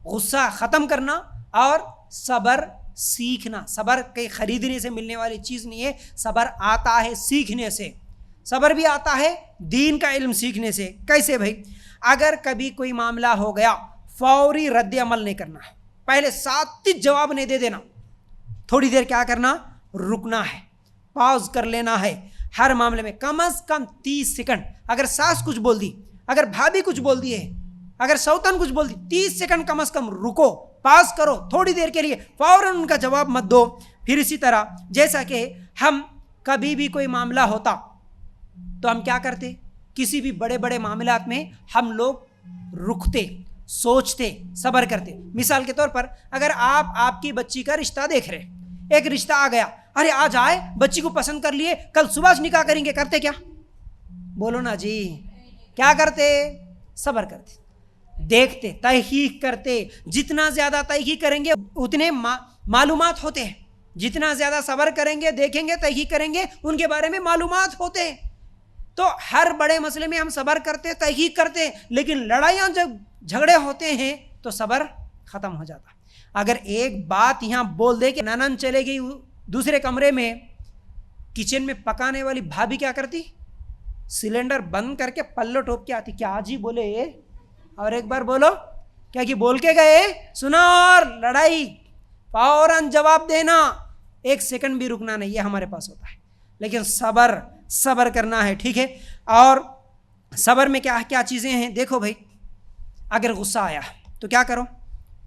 غصہ ختم کرنا اور صبر سیکھنا. صبر کہیں خریدنے سے ملنے والی چیز نہیں ہے. صبر آتا ہے سیکھنے سے. صبر بھی آتا ہے دین کا علم سیکھنے سے. کیسے بھائی؟ اگر کبھی کوئی معاملہ ہو گیا فوری رد عمل نہیں کرنا, پہلے ساتھ جواب نہیں دے دینا. تھوڑی دیر کیا کرنا؟ رکنا ہے, پاز کر لینا ہے. ہر معاملے میں کم از کم 30 سیکنڈ. اگر ساس کچھ بول دی, اگر بھابھی کچھ بول دی ہے, اگر سوتن کچھ بول دی, 30 سیکنڈ کم از کم رکو, پاز کرو تھوڑی دیر کے لیے, فوراً ان کا جواب مت دو. پھر اسی طرح جیسا کہ ہم کبھی بھی کوئی معاملہ ہوتا تو ہم کیا کرتے؟ کسی بھی بڑے بڑے معاملات میں ہم لوگ رکتے, سوچتے, صبر کرتے. مثال کے طور پر اگر آپ کی بچی کا رشتہ دیکھ رہے, ایک رشتہ آ گیا, ارے آج آئے, بچی کو پسند کر لیے, کل صبح نکاح کریں گے, کرتے کیا؟ بولو نا جی, کیا کرتے؟ صبر کرتے, دیکھتے, تحقیق کرتے. جتنا زیادہ تحقیق کریں گے اتنے معلومات ہوتے ہیں. جتنا زیادہ صبر کریں گے, دیکھیں گے, تحقیق کریں گے, ان کے بارے میں معلومات ہوتے ہیں. تو ہر بڑے مسئلے میں ہم صبر کرتے, تحقیق کرتے, لیکن لڑائیاں جب جھگڑے ہوتے ہیں تو صبر ختم ہو جاتا. اگر ایک بات یہاں بول دے کہ ننن چلے گئی دوسرے کمرے میں, کچن میں پکانے والی بھابھی کیا کرتی؟ سلنڈر بند کر کے پلو ٹوپ کے آتی, کیا جی بولے, اور ایک بار بولو کیا کہ بول کے گئے, سنا, اور لڑائی, فوراً جواب دینا, 1 سیکنڈ بھی رکنا نہیں. یہ ہمارے پاس ہوتا ہے. لیکن صبر کرنا ہے, ٹھیک ہے. اور صبر میں کیا کیا چیزیں ہیں دیکھو بھائی. اگر غصہ آیا تو کیا کرو؟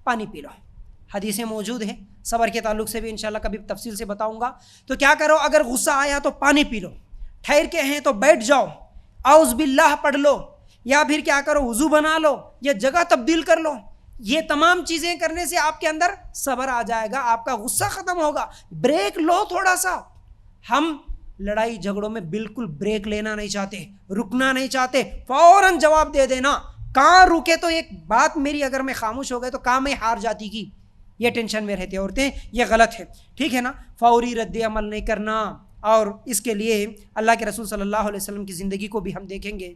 پانی پی لو. حدیثیں موجود ہیں صبر کے تعلق سے بھی, انشاءاللہ کبھی تفصیل سے بتاؤں گا. تو کیا کرو؟ اگر غصہ آیا تو پانی پی لو. ٹھہر کے ہیں تو بیٹھ جاؤ, اعوذ باللہ پڑھ لو, یا پھر کیا کرو؟ وضو بنا لو, یا جگہ تبدیل کر لو. یہ تمام چیزیں کرنے سے آپ کے اندر صبر آ جائے گا, آپ کا غصہ ختم ہوگا. بریک لو تھوڑا سا. ہم لڑائی جھگڑوں میں بالکل بریک لینا نہیں چاہتے, رکنا نہیں چاہتے, فوراً جواب دے دینا. کہاں رکے تو ایک بات میری اگر میں خاموش ہو گئے تو کہاں میں ہار جاتی کی, یہ ٹینشن میں رہتے عورتیں, یہ غلط ہے, ٹھیک ہے نا. فوری رد عمل نہیں کرنا. اور اس کے لیے اللہ کے رسول صلی اللہ علیہ وسلم کی زندگی کو بھی ہم دیکھیں گے.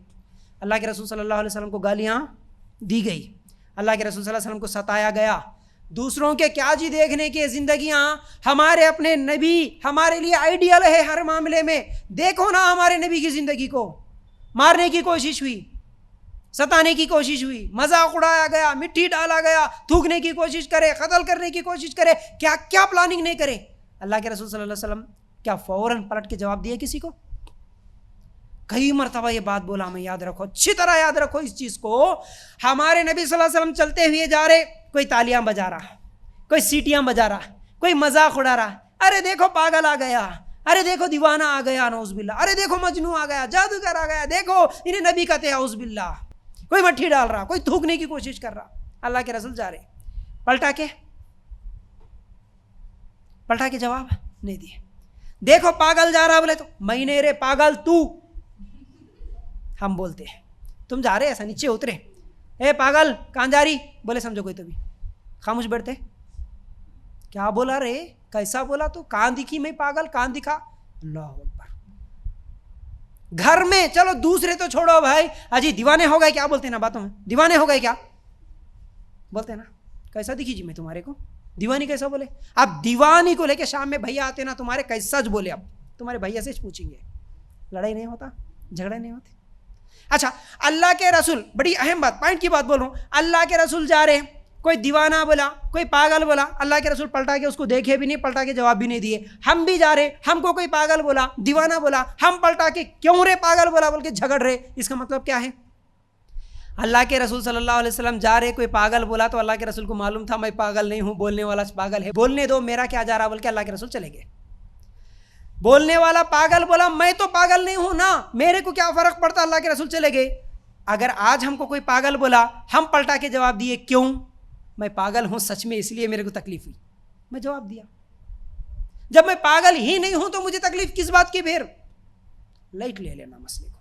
اللہ کے رسول صلی اللہ علیہ وسلم کو گالیاں دی گئی, اللہ کے رسول صلی اللہ علیہ وسلم کو ستایا گیا. دوسروں کے کیا جی دیکھنے کی زندگیاں, ہمارے اپنے نبی ہمارے لیے آئیڈیل ہے ہر معاملے میں. دیکھو نا ہمارے نبی کی زندگی کو, مارنے کی کوشش ہوئی, ستانے کی کوشش ہوئی, مذاق اڑایا گیا, مٹی ڈالا گیا, تھوکنے کی کوشش کرے, قتل کرنے کی کوشش کرے, کیا کیا پلاننگ نہیں کرے. اللہ کے رسول صلی اللہ علیہ وسلم کیا فوراً پلٹ کے جواب دیا کسی کو؟ کئی مرتبہ یہ بات بولا, ہمیں یاد رکھو, اچھی طرح یاد رکھو اس چیز کو. ہمارے نبی صلی اللہ علیہ وسلم چلتے ہوئے جا رہے, کوئی تالیاں بجا رہا, کوئی سیٹیاں بجا رہا, کوئی مذاق اڑا رہا, ارے دیکھو پاگل آ گیا, ارے دیکھو دیوانہ آ گیا, نعوذ باللہ, ارے دیکھو مجنون آ گیا, جادوگر آ گیا, دیکھو انہیں نبی کہتے ہیں, اعوذ باللہ. کوئی مٹھی ڈال رہا, کوئی تھوکنے کی کوشش کر رہا. اللہ کے رسول جا رہے, پلٹا کے جواب نہیں دیے. دیکھو پاگل جا رہا, بولے تو میں نے رے پاگل تو, ہم بولتے ہیں. تم جا رہے ایسا نیچے اترے, اے پاگل کہاں جا رہی, بولے سمجھو کوئی تو بھی خاموش بیٹھتے. کیا بولا رے, کیسا بولا تو, کہاں دکھی میں پاگل, کہاں دکھا. اللہ اکبر. گھر میں چلو دوسرے تو چھوڑو بھائی, اجی دیوانے ہو گئے کیا بولتے نا باتوں میں, دیوانے ہو گئے کیا بولتے نا, کیسا دکھی جی میں تمہارے کو, دیوانی کیسا بولے. اب دیوانی کو لے کے شام میں بھیا آتے نا تمہارے, کیسا بولے, اب تمہارے بھیا سے پوچھیں گے, لڑائی نہیں ہوتا, جھگڑے نہیں ہوتے. اچھا, اللہ کے رسول, بڑی اہم بات, پوائنٹ کی بات بول رہا ہوں, اللہ کے رسول جا رہے, کوئی دیوانہ بولا, کوئی پاگل بولا, اللہ کے رسول پلٹا کے اس کو دیکھے بھی نہیں, پلٹا کے جواب بھی نہیں دیے. ہم بھی جا رہے, ہم کو کوئی پاگل بولا, دیوانہ بولا, ہم پلٹا کے کیوں رے پاگل بولا بول کے جھگڑ رہے. اس کا مطلب کیا ہے؟ اللہ کے رسول صلی اللہ علیہ وسلم جا رہے, کوئی پاگل بولا تو اللہ کے رسول کو معلوم تھا میں پاگل نہیں ہوں, بولنے والا پاگل ہے, بولنے دو, میرا کیا جا رہا بول کے اللہ کے رسول چلے گئے. بولنے والا پاگل بولا, میں تو پاگل نہیں ہوں نا, میرے کو کیا فرق پڑتا, اللہ کے رسول چلے گئے. اگر آج ہم کو کوئی پاگل بولا, ہم پلٹا کے جواب دیے, کیوں, میں پاگل ہوں سچ میں, اس لیے میرے کو تکلیف ہوئی, میں جواب دیا. جب میں پاگل ہی نہیں ہوں تو مجھے تکلیف کس بات کی, پھر لائٹ لے لینا مسئلے کو,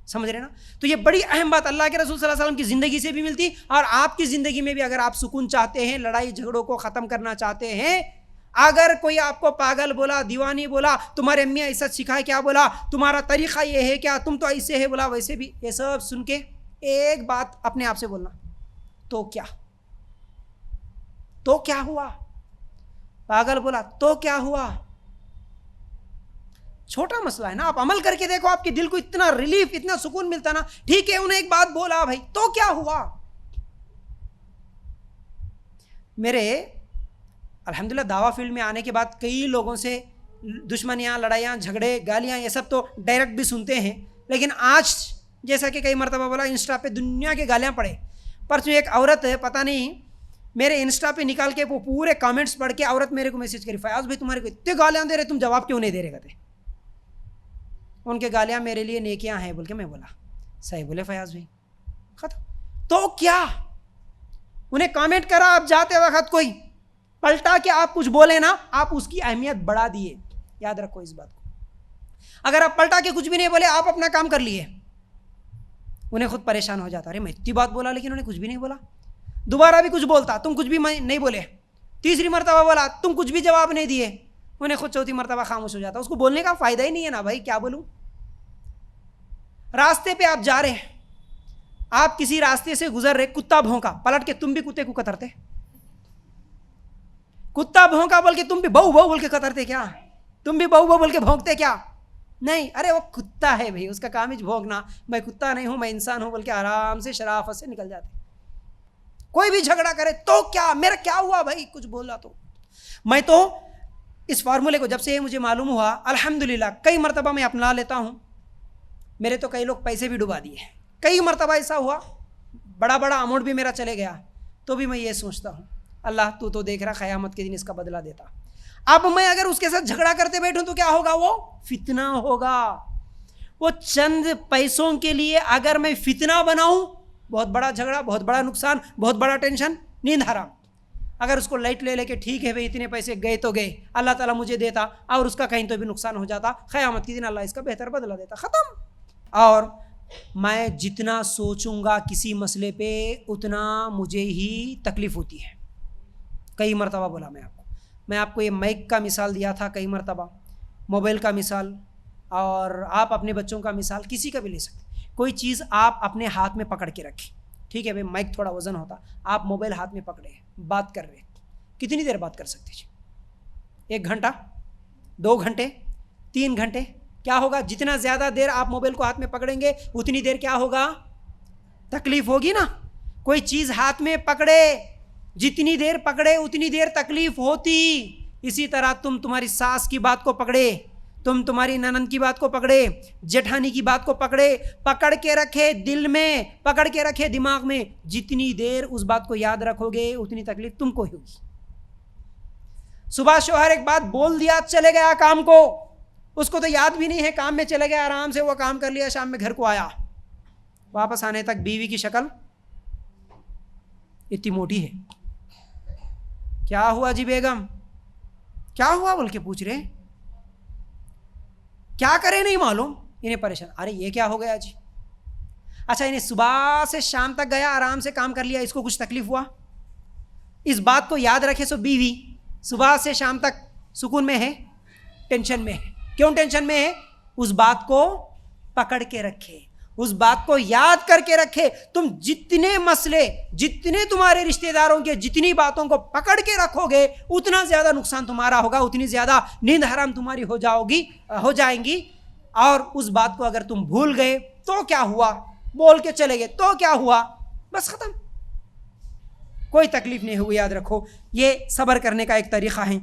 سمجھ رہے نا. تو یہ بڑی اہم بات اللہ کے رسول صلی اللہ علیہ وسلم کی زندگی سے بھی ملتی, اور آپ کی زندگی میں بھی. اگر آپ سکون چاہتے ہیں, لڑائی جھگڑوں کو ختم کرنا چاہتے ہیں, اگر کوئی آپ کو پاگل بولا, دیوانی بولا, تمہارے امی ایسا سکھائے کیا بولا, تمہارا طریقہ یہ ہے کیا, تم تو ایسے ہے بولا, ویسے بھی, یہ سب سن کے ایک بات اپنے آپ سے بولنا, تو کیا تو کیا ہوا؟ پاگل بولا تو کیا ہوا؟ چھوٹا مسئلہ ہے نا، آپ عمل کر کے دیکھو، آپ کے دل کو اتنا ریلیف، اتنا سکون ملتا نا. ٹھیک ہے انہیں ایک بات بولا بھائی، تو کیا ہوا؟ میرے الحمدللہ دعویٰ فیلڈ میں آنے کے بعد کئی لوگوں سے دشمنیاں، لڑائیاں، جھگڑے، گالیاں، یہ سب تو ڈائریکٹ بھی سنتے ہیں، لیکن آج جیسا کہ کئی مرتبہ بولا انسٹا پہ دنیا کے گالیاں پڑے. پرسوں ایک عورت ہے، پتہ نہیں میرے انسٹا پہ نکال کے وہ پورے کامنٹس پڑھ کے عورت میرے کو میسج کری، فیاض بھائی تمہارے کو اتنے گالیاں دے رہے، تم جواب کیوں نہیں دے رہے کہتے؟ ان کے گالیاں میرے لیے نیکیاں ہیں بول کے میں بولا صحیح بولے فیاض بھائی، ختم. تو کیا انہیں کامنٹ کرا، آپ جاتے وقت کوئی پلٹا کے آپ کچھ بولے نا، آپ اس کی اہمیت بڑھا دیے. یاد رکھو اس بات کو. اگر آپ پلٹا کے کچھ بھی نہیں بولے، آپ اپنا کام کر لیے، انہیں خود پریشان ہو جاتا، ارے میں اتنی بات بولا لیکن انہیں کچھ بھی نہیں بولا. دوبارہ بھی کچھ بولتا، تم کچھ بھی نہیں بولے. تیسری مرتبہ بولا، تم کچھ بھی جواب نہیں دیے، انہیں خود چوتھی مرتبہ خاموش ہو جاتا. اس کو بولنے کا فائدہ ہی نہیں ہے نا بھائی، کیا بولوں. راستے پہ آپ جا رہے ہیں، آپ کسی راستے سے گزر رہے، کتا بھونکا، پلٹ کے تم بھی کتے کو کترتے؟ کتا بھونکا بول کے تم بھی بہو بہو بول کے کترتے کیا؟ تم بھی بہو بہو بول کے بھونکتے کیا؟ نہیں. ارے وہ کتا ہے بھائی، اس کا کام ہی بھونکنا. میں کتا نہیں ہوں، میں انسان ہوں بول کے آرام سے شرافت سے نکل جاتے. کوئی بھی جھگڑا کرے تو کیا، میرا کیا ہوا بھائی، کچھ بولا تو. میں تو اس فارمولے کو جب سے مجھے معلوم ہوا الحمدللہ کئی مرتبہ میں اپنا لیتا ہوں. میرے تو کئی لوگ پیسے بھی ڈبا دیے، کئی مرتبہ ایسا ہوا، بڑا بڑا اماؤنٹ بھی میرا چلے گیا، تو بھی میں یہ سوچتا ہوں اللہ تو دیکھ رہا، قیامت کے دن اس کا بدلہ دیتا. اب میں اگر اس کے ساتھ جھگڑا کرتے بیٹھوں تو کیا ہوگا؟ وہ فتنہ ہوگا. وہ چند پیسوں کے لیے اگر میں فتنہ بناؤں، بہت بڑا جھگڑا، بہت بڑا نقصان، بہت بڑا ٹینشن، نیند حرام. اگر اس کو لائٹ لے کے ٹھیک ہے بھائی اتنے پیسے گئے تو گئے، اللہ تعالیٰ مجھے دیتا اور اس کا کہیں تو بھی نقصان ہو جاتا، قیامت کے دن اللہ اس کا بہتر بدلہ دیتا، ختم. اور میں جتنا سوچوں گا کسی مسئلے پہ اتنا مجھے ہی تکلیف ہوتی ہے. کئی مرتبہ بولا میں آپ کو یہ مائک کا مثال دیا تھا، کئی مرتبہ موبائل کا مثال، اور آپ اپنے بچوں کا مثال کسی کا بھی لے سکتے. کوئی چیز آپ اپنے ہاتھ میں پکڑ کے رکھیں، ٹھیک ہے بھائی، مائک تھوڑا وزن ہوتا، آپ موبائل ہاتھ میں پکڑے بات کر رہے، کتنی دیر بات کر سکتے جی؟ 1 گھنٹہ، 2 گھنٹے، 3 گھنٹے. کیا ہوگا؟ جتنا زیادہ دیر آپ موبائل کو ہاتھ میں پکڑیں گے اتنی دیر کیا ہوگا؟ تکلیف ہوگی نا. کوئی چیز ہاتھ میں پکڑے، جتنی دیر پکڑے اتنی دیر تکلیف ہوتی. اسی طرح تمہاری ساس کی بات کو پکڑے، تمہاری ننند کی بات کو پکڑے، جٹھانی کی بات کو پکڑ کے رکھے دل میں، پکڑ کے رکھے دماغ میں، جتنی دیر اس بات کو یاد رکھو گے اتنی تکلیف تم کو ہوگی. صبح شوہر ایک بات بول دیا، چلے گیا کام کو، اس کو تو یاد بھی نہیں ہے، کام میں چلے گیا، آرام سے وہ کام کر لیا، شام میں گھر کو آیا، واپس آنے تک بیوی کی شکل اتنی موٹی ہے. کیا ہوا جی بیگم، کیا ہوا بول کے پوچھ رہے، کیا کرے نہیں معلوم، انہیں پریشان، ارے یہ کیا ہو گیا جی. اچھا انہیں صبح سے شام تک گیا، آرام سے کام کر لیا، اس کو کچھ تکلیف ہوا؟ اس بات کو یاد رکھے. سو بیوی صبح سے شام تک سکون میں ہے، ٹینشن میں ہے. کیوں ٹینشن میں ہے؟ اس بات کو پکڑ کے رکھے، اس بات کو یاد کر کے رکھے. تم جتنے مسئلے، جتنے تمہارے رشتہ داروں کے جتنی باتوں کو پکڑ کے رکھو گے اتنا زیادہ نقصان تمہارا ہوگا، اتنی زیادہ نیند حرام تمہاری ہو جائیں گی. اور اس بات کو اگر تم بھول گئے تو کیا ہوا، بول کے چلے گئے تو کیا ہوا، بس ختم، کوئی تکلیف نہیں ہوئی. یاد رکھو یہ صبر کرنے کا ایک طریقہ ہے.